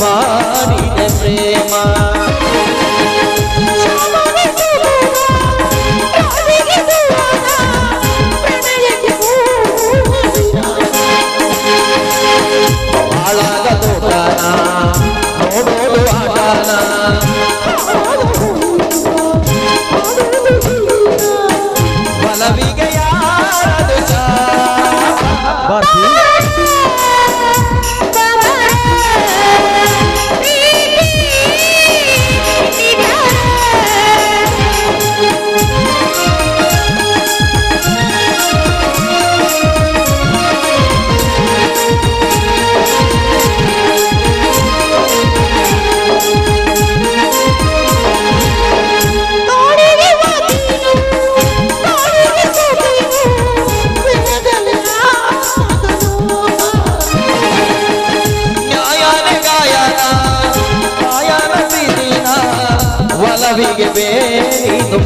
ಮಾಡಿದೆ ಪ್ರೇಮ ಹಾಳಾಗದು ಗಾನ ನೋಡೋದು ಆಗಾನ ಬಲವಿಗೆ ಯಾರದು ಒಲವಿಗೆ ಬೇರೇನು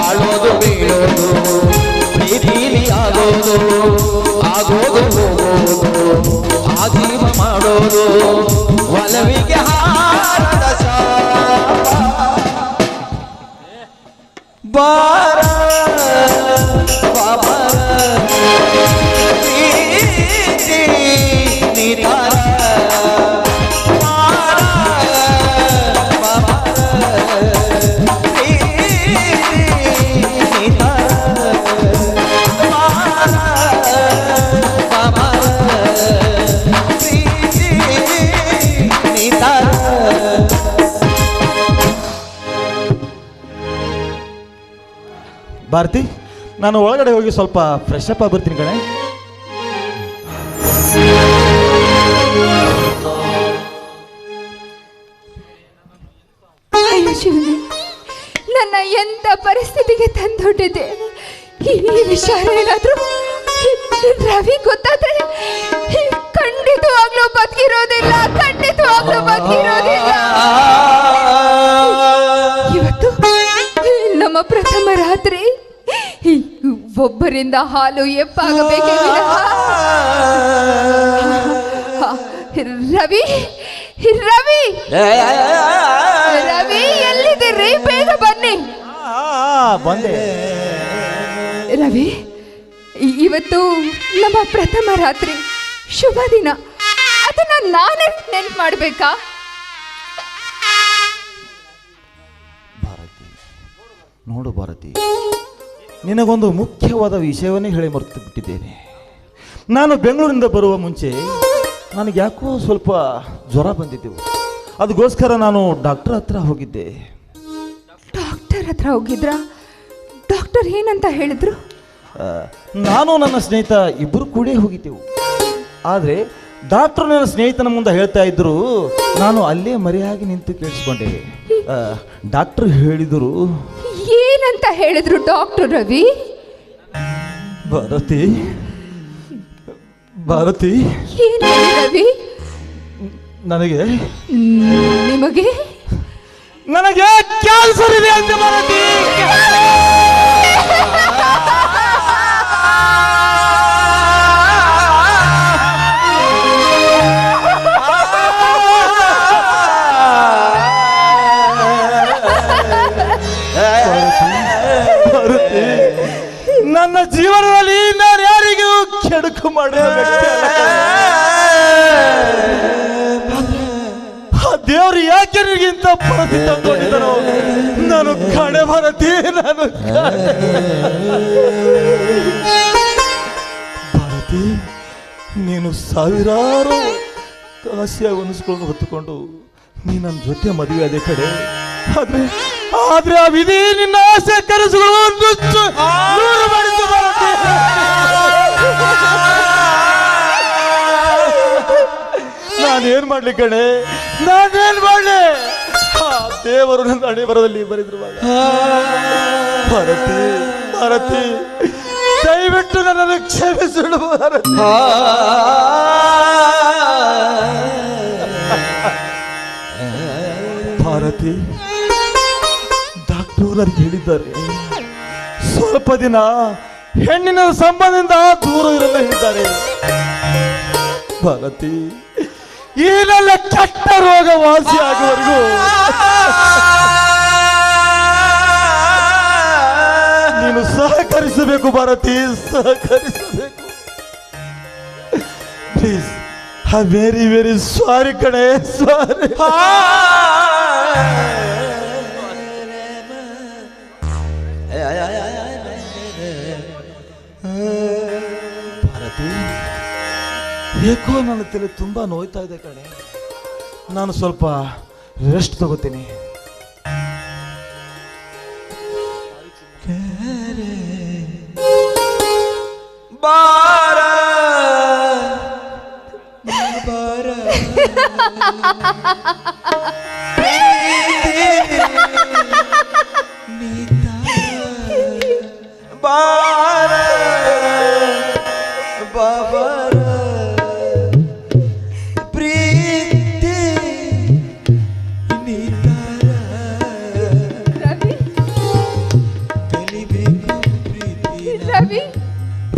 ಬಾಳೋದು ಬೀಳೋದು ಪ್ರೀತಿಲಿ ಆಗೋದು ಆಗೋದು ಹೋಗೋದು ಆಜೀವ ಮಾಡೋದು ಒಲವಿಗೆ ಹಾರದ ಬಾರ ಬಾಬರ ಪ್ರೀತಿ ನಿಧಾನ ಭಾರತಿ, ನಾನು ಒಳಗಡೆ ಹೋಗಿ ಸ್ವಲ್ಪ ಫ್ರೆಶ್ ಅಪ್ ಆಗ್ಬಿಡ್ತೀನಿ ಕಣೆ. ಅಯ್ಯೋ ಶಿವನೇ, ನನ್ನ ಎಂತ ಪರಿಸ್ಥಿತಿಗೆ ತಂದೊಡ್ಡಿದೆ. ಈ ವಿಚಾರ ಏನಾದ್ರೂ ರವಿ ಗೊತ್ತಾದ್ರೆ ಖಂಡಿತವಾಗ್ಲೂ ಬದುಕಿರೋದಿಲ್ಲ, ಖಂಡಿತವಾಗ್ಲೂ ಬದುಕಿರೋದಿಲ್ಲ. ಇವತ್ತು ನಮ್ಮ ಪ್ರಥಮ ರಾತ್ರಿ, ಒಬ್ಬರಿಂದ ಹಾಲು ಎಪ್ಪಾಗಬೇಕೇ ವಿನಃ. ರವಿ ರವಿ ರವಿ ಎಲ್ಲಿದ್ದೀರಿ? ಬೇಗ ಬನ್ನಿ. ಬಂದೆ. ರವಿ, ಇವತ್ತು ನಮ್ಮ ಪ್ರಥಮ ರಾತ್ರಿ, ಶುಭ ದಿನ. ಅದನ್ನ ನಾನೇ ನೆನ್ಪು ಮಾಡ್ಬೇಕಾ? ಭಾರತಿ, ನೋಡು ಭಾರತಿ, ನಿನಗೊಂದು ಮುಖ್ಯವಾದ ವಿಷಯವನ್ನೇ ಹೇಳಿ ಮರೆತು ಬಿಟ್ಟಿದ್ದೇನೆ. ನಾನು ಬೆಂಗಳೂರಿಂದ ಬರುವ ಮುಂಚೆ ನನಗೆ ಯಾಕೋ ಸ್ವಲ್ಪ ಜ್ವರ ಬಂದಿದ್ದೆವು. ಅದಕ್ಕೋಸ್ಕರ ನಾನು ಡಾಕ್ಟರ್ ಹತ್ರ ಹೋಗಿದ್ದೆ. ಡಾಕ್ಟರ್ ಹತ್ರ ಹೋಗಿದ್ರಾ? ಡಾಕ್ಟರ್ ಏನಂತ ಹೇಳಿದ್ರು? ನಾನು ನನ್ನ ಸ್ನೇಹಿತ ಇಬ್ಬರು ಕೂಡ ಹೋಗಿದ್ದೆವು. ಆದರೆ ಡಾಕ್ಟರ್ ನನ್ನ ಸ್ನೇಹಿತನ ಮುಂದೆ ಹೇಳ್ತಾ ಇದ್ರು, ನಾನು ಅಲ್ಲೇ ಮರೆಯಾಗಿ ನಿಂತು ಕೇಳಿಸ್ಕೊಂಡೆ. ಡಾಕ್ಟರ್ ಹೇಳಿದರು. ಏನಂತ ಹೇಳಿದ್ರು ಡಾಕ್ಟರ್ ರವಿ? ಭಾರತಿ ಭಾರತಿ, ಏನು ರವಿ? ನನಗೆ ನಿಮಗೆ ನನಗೆ ಕ್ಯಾನ್ಸರ್ ಇದೆ ಅಂತ ಭಾರತಿ. ನನ್ನ ಜೀವನದಲ್ಲಿ ನಾನು ಯಾರಿಗೂ ಕೆಡುಕು ಮಾಡಿದ ವ್ಯಕ್ತಿ ಅಲ್ಲ. ದೇವರು ಯಾಕೆ ನಿನಗಿಂತ ಪರಿಸ್ಥಿತಿ ತಂದುಕೊಂಡಿದ್ದಾನೋ ನಾನು ಕಾಣೆ ಭಾರತಿ, ನಾನು ಭಾರತಿ. ನೀನು ಸಾವಿರಾರು ಕಾಸಿಯ ಅನಿಸ್ಕೊಂಡು ಹೊತ್ತುಕೊಂಡು ನೀ ನನ್ನ ಜೊತೆ ಮದುವೆ ಅದೇ ಕಡೆ. ಆದ್ರೆ ಆ ವಿಧಿ ನಿನ್ನ ಆಸೆ ಕನಸುಗಳು ನೂರು ಮಾಡಿದ್ದು ಭಾರತಿ. ನಾನೇನ್ ಮಾಡ್ಲಿ ಕಣೆ, ನಾನೇನ್ ಮಾಡ್ಲಿ? ದೇವರು ನನ್ನ ಹಣೆ ಬರದಲ್ಲಿ ಬರೆದ್ರು. ಭಾರತಿ ಭಾರತಿ, ದಯವಿಟ್ಟು ನನ್ನನ್ನು ಕ್ಷಮಿಸಿಡು ಭಾರತಿ. ಭಾರತಿ, ಡಾಕ್ಟರ್ ನನಗೆ ಹೇಳಿದ್ದಾರೆ, ಸ್ವಲ್ಪ ದಿನ ಹೆಣ್ಣಿನ ಸಂಬಂಧದಿಂದ ದೂರ ಇರಲು ಹೇಳಿದ್ದಾರೆ. ಭಾರತಿ, ಈ ನನ್ನ ಕೆಟ್ಟ ರೋಗ ವಾಸಿ ಆಗುವವರೆಗೂ ನೀನು ಸಹಕರಿಸಬೇಕು ಭಾರತಿ, ಸಹಕರಿಸಬೇಕು. Please, I very very sorry ಕಣೆ, ಸಾರಿ. ಭಾರತಿ, ಏಕೋ ನನ್ನ ತಲೆ ತುಂಬಾ ನೋಯ್ತಾ ಇದೆ ಕಣೆ. ನಾನು ಸ್ವಲ್ಪ ರೆಸ್ಟ್ ತಗೋತೀನಿ. ಬಾರ ಬಾರ ಬಾರ ಬಾಬರ ಪ್ರೀತಿ ನೀತಾರ ರವಿ, ಕಲಿಬೇಕು ಪ್ರೀತಿನ ರವಿ,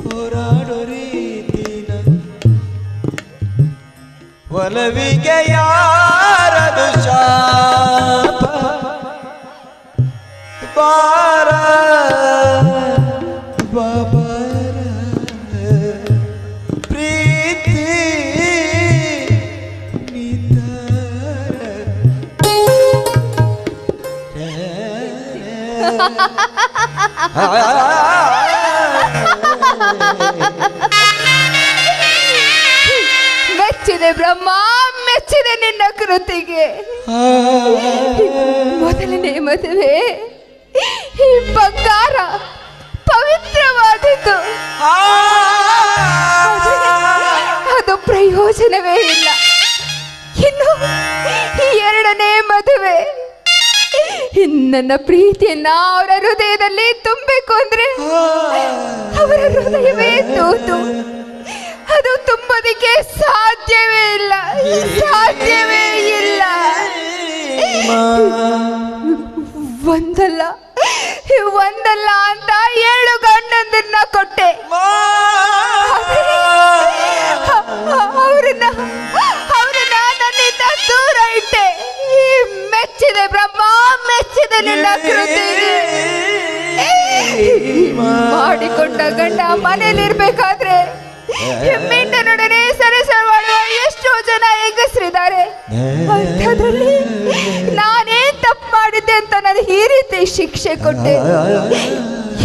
ಹೋರಾಡೋ ರೀತಿನ ಒಲವಿಗೆ ಯಾರದು ಶಾಪ ಬಾರ ಬಾಬರ ಪ್ರೀತಿ ಮೆಚ್ಚಿದೆ ಬ್ರಹ್ಮ, ಮೆಚ್ಚಿದೆ ನಿನ್ನ ಕೃತಿಗೆ. ಮೊದಲನೇ ಮದುವೆ ಈ ಬಂಗಾರ ಪವಿತ್ರವಾದದ್ದು, ಅದು ಪ್ರಯೋಜನವೇ ಇಲ್ಲ. ಇನ್ನು ಈ ಎರಡನೇ ಮದುವೆ ನನ್ನ ಪ್ರೀತಿಯನ್ನ ಅವರ ಹೃದಯದಲ್ಲಿ ತುಂಬಬೇಕು ಅಂದ್ರೆ ಅವರ ಹೃದಯವೇ ತೂತು. ಅದು ತುಂಬೋದಿಕ್ಕೆ ಸಾಧ್ಯವೇ ಇಲ್ಲ, ಸಾಧ್ಯವೇ ಇಲ್ಲ. ಒಂದಲ್ಲ ಒಂದಲ್ಲ ಅಂತ 7 ಗಂಡಂದಿರನ್ನ ಕೊಟ್ಟೆ. ಅವ್ರನ್ನ ನನ್ನಿಂದ ದೂರ ಇಟ್ಟೆ. ಮೆಚ್ಚಿದೆ ಬ್ರಹ್ಮ, ಮೆಚ್ಚಿದೆ ನಿನ್ನ ಕೃತಿಗೆ. ಮಾಡಿಕೊಂಡ ಗಂಡ ಮನೇಲಿರ್ಬೇಕಾದ್ರೆ ಮಿಂಟನೊಡನೆ ಸರಸ ಮಾಡುವ ಎಷ್ಟೋ ಜನ ಹೆಂಗಸರಿದ್ದಾರೆ. ಅಂಥದ್ರಲ್ಲಿ ನಾನೇ ತಪ್ಪು ಮಾಡಿದ್ದೆ ಅಂತ ನಾನು ಈ ರೀತಿ ಶಿಕ್ಷೆ ಕೊಟ್ಟೆ.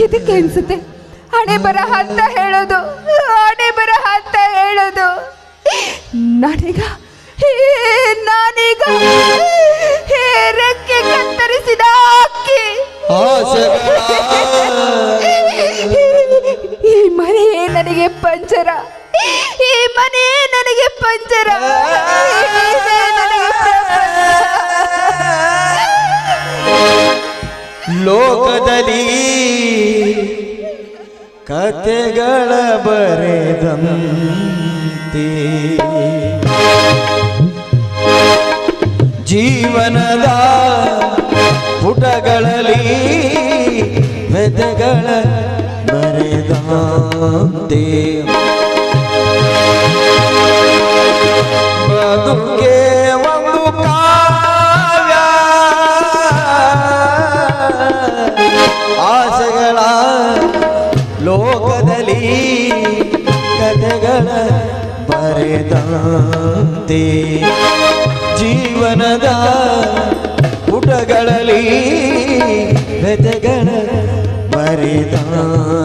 ಇದಕ್ಕೆ ಅನ್ಸುತ್ತೆ ಹಣೆ ಬರಹ ಅಂತ ಹೇಳೋದು, ಹಣೆ ಬರಹ ಅಂತ ಹೇಳೋದು. ನಾನೀಗ ರೆಕ್ಕೆ ಕತ್ತರಿಸಿದ ಅಕ್ಕಿ. ಈ ಮನೆ ನನಗೆ ಪಂಜರ, ಈ ಮನೆ ನನಗೆ ಪಂಜರ, ನನಗೆ ಲೋಕದಲ್ಲಿ ಕತೆಗಳ ಬರೆದಂತೆ ಜೀವನದ ಪುಟಗಳಲ್ಲಿ ವೆದೆಗಳ ಬರೆದಂತೆ ಬದುಕೆ ಒಂದು ಕಾವ್ಯ ಆಸೆಗಳ ಲೋಕದಲ್ಲಿ ಕಥೆಗಳ ಬರೆದಂತೆ ಜೀವನದ ಪುಟಗಳಲ್ಲಿ ವೆದೆಗಳ ಬರೆದಂತೆ